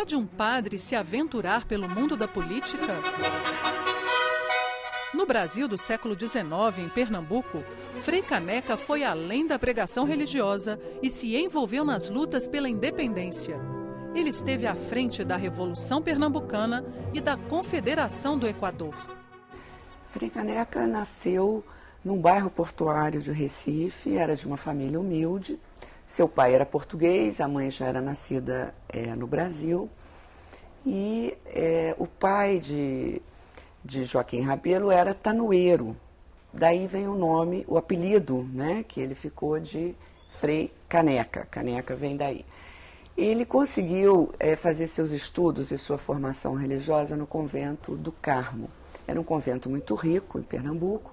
Pode um padre se aventurar pelo mundo da política? No Brasil do século XIX, em Pernambuco, Frei Caneca foi além da pregação religiosa e se envolveu nas lutas pela independência. Ele esteve à frente da Revolução Pernambucana e da Confederação do Equador. Frei Caneca nasceu num bairro portuário de Recife, era de uma família humilde. Seu pai era português, a mãe já era nascida no Brasil. E o pai de Joaquim Rabelo era tanoeiro. Daí vem o nome, o apelido, né, que ele ficou de Frei Caneca. Caneca vem daí. Ele conseguiu fazer seus estudos e sua formação religiosa no convento do Carmo. Era um convento muito rico em Pernambuco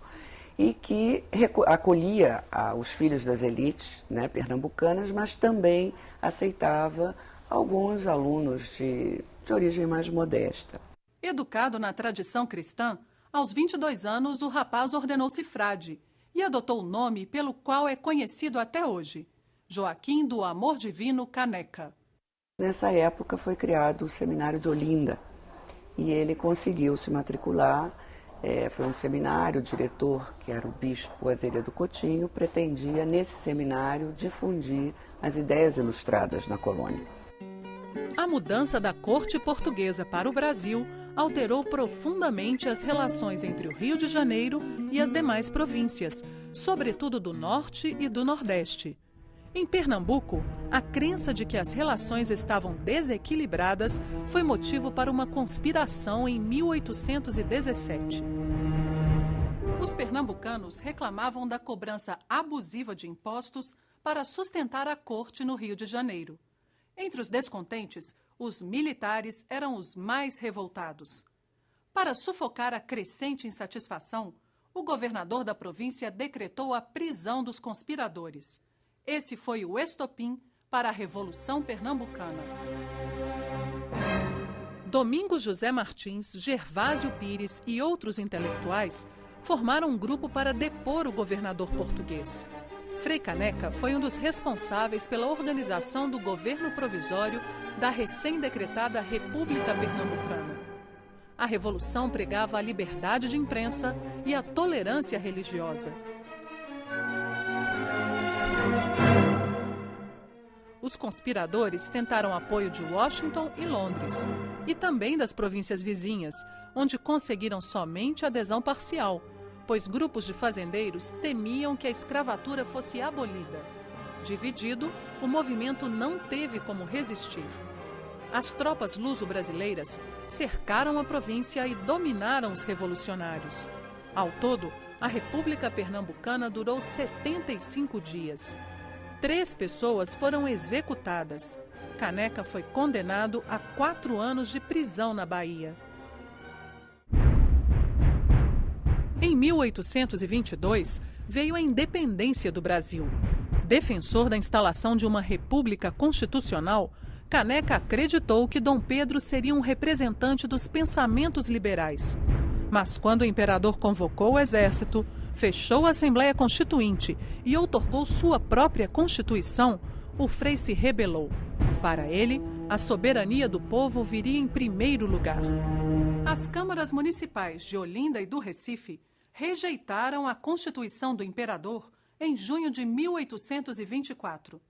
e que acolhia os filhos das elites, né, pernambucanas, mas também aceitava alguns alunos de origem mais modesta. Educado na tradição cristã, aos 22 anos o rapaz ordenou-se frade e adotou o nome pelo qual é conhecido até hoje, Joaquim do Amor Divino Caneca. Nessa época foi criado o Seminário de Olinda e ele conseguiu se matricular. Foi um seminário, o diretor, que era o bispo Azeredo Coutinho, pretendia nesse seminário difundir as ideias ilustradas na colônia. A mudança da corte portuguesa para o Brasil alterou profundamente as relações entre o Rio de Janeiro e as demais províncias, sobretudo do Norte e do Nordeste. Em Pernambuco, a crença de que as relações estavam desequilibradas foi motivo para uma conspiração em 1817. Os pernambucanos reclamavam da cobrança abusiva de impostos para sustentar a corte no Rio de Janeiro. Entre os descontentes, os militares eram os mais revoltados. Para sufocar a crescente insatisfação, o governador da província decretou a prisão dos conspiradores. Esse foi o estopim para a Revolução Pernambucana. Domingos José Martins, Gervásio Pires e outros intelectuais formaram um grupo para depor o governador português. Frei Caneca foi um dos responsáveis pela organização do governo provisório da recém-decretada República Pernambucana. A revolução pregava a liberdade de imprensa e a tolerância religiosa. Os conspiradores tentaram apoio de Washington e Londres, e também das províncias vizinhas, onde conseguiram somente adesão parcial, pois grupos de fazendeiros temiam que a escravatura fosse abolida. Dividido, o movimento não teve como resistir. As tropas luso-brasileiras cercaram a província e dominaram os revolucionários. Ao todo, a República Pernambucana durou 75 dias. 3 pessoas foram executadas. Caneca foi condenado a 4 anos de prisão na Bahia. Em 1822, veio a independência do Brasil. Defensor da instalação de uma república constitucional, Caneca acreditou que Dom Pedro seria um representante dos pensamentos liberais. Mas quando o imperador convocou o exército, fechou a Assembleia Constituinte e outorgou sua própria Constituição, o Frei se rebelou. Para ele, a soberania do povo viria em primeiro lugar. As câmaras municipais de Olinda e do Recife rejeitaram a Constituição do imperador em junho de 1824.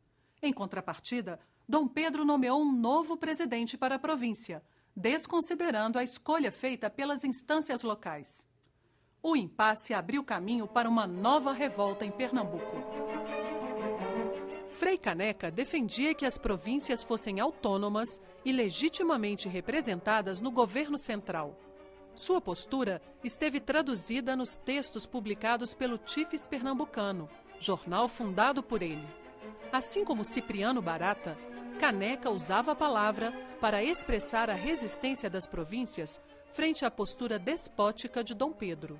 Em contrapartida, Dom Pedro nomeou um novo presidente para a província, desconsiderando a escolha feita pelas instâncias locais. O impasse abriu caminho para uma nova revolta em Pernambuco. Frei Caneca defendia que as províncias fossem autônomas e legitimamente representadas no governo central. Sua postura esteve traduzida nos textos publicados pelo Tifes Pernambucano, jornal fundado por ele. Assim como Cipriano Barata, Caneca usava a palavra para expressar a resistência das províncias frente à postura despótica de Dom Pedro.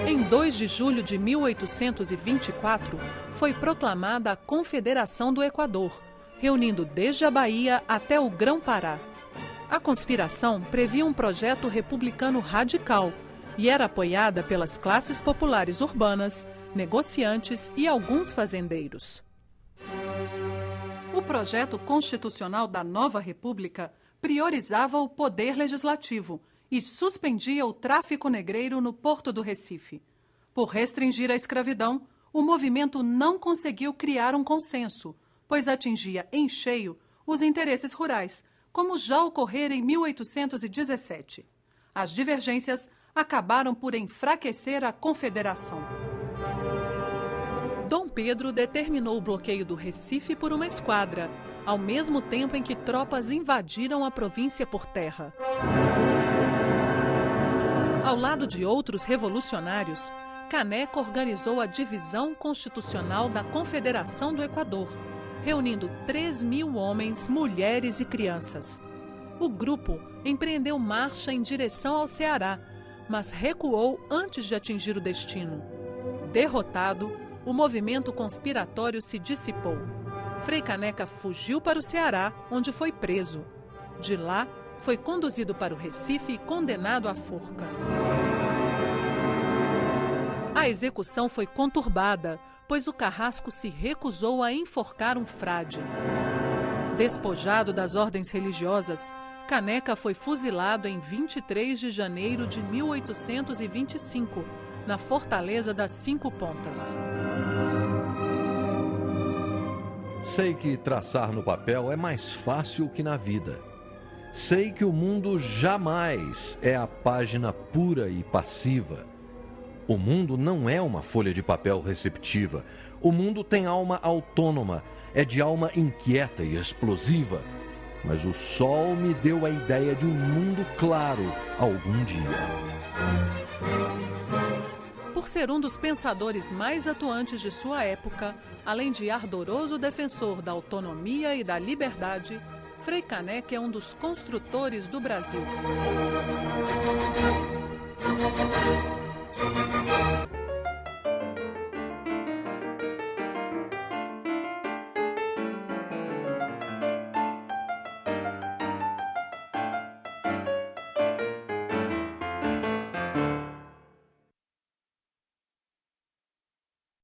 Em 2 de julho de 1824, foi proclamada a Confederação do Equador, reunindo desde a Bahia até o Grão-Pará. A conspiração previa um projeto republicano radical e era apoiada pelas classes populares urbanas, negociantes e alguns fazendeiros. O projeto constitucional da nova República priorizava o poder legislativo e suspendia o tráfico negreiro no Porto do Recife. Por restringir a escravidão, o movimento não conseguiu criar um consenso, pois atingia em cheio os interesses rurais, como já ocorrera em 1817. As divergências acabaram por enfraquecer a Confederação. Dom Pedro determinou o bloqueio do Recife por uma esquadra, ao mesmo tempo em que tropas invadiram a província por terra. Ao lado de outros revolucionários, Caneca organizou a Divisão Constitucional da Confederação do Equador, reunindo 3.000 homens, mulheres e crianças. O grupo empreendeu marcha em direção ao Ceará, mas recuou antes de atingir o destino. Derrotado, o movimento conspiratório se dissipou. Frei Caneca fugiu para o Ceará, onde foi preso. De lá, foi conduzido para o Recife e condenado à forca. A execução foi conturbada, pois o carrasco se recusou a enforcar um frade. Despojado das ordens religiosas, Caneca foi fuzilado em 23 de janeiro de 1825, na Fortaleza das Cinco Pontas. Sei que traçar no papel é mais fácil que na vida. Sei que o mundo jamais é a página pura e passiva. O mundo não é uma folha de papel receptiva. O mundo tem alma autônoma, é de alma inquieta e explosiva. Mas o sol me deu a ideia de um mundo claro algum dia. Por ser um dos pensadores mais atuantes de sua época, além de ardoroso defensor da autonomia e da liberdade, Frei Caneca é um dos construtores do Brasil.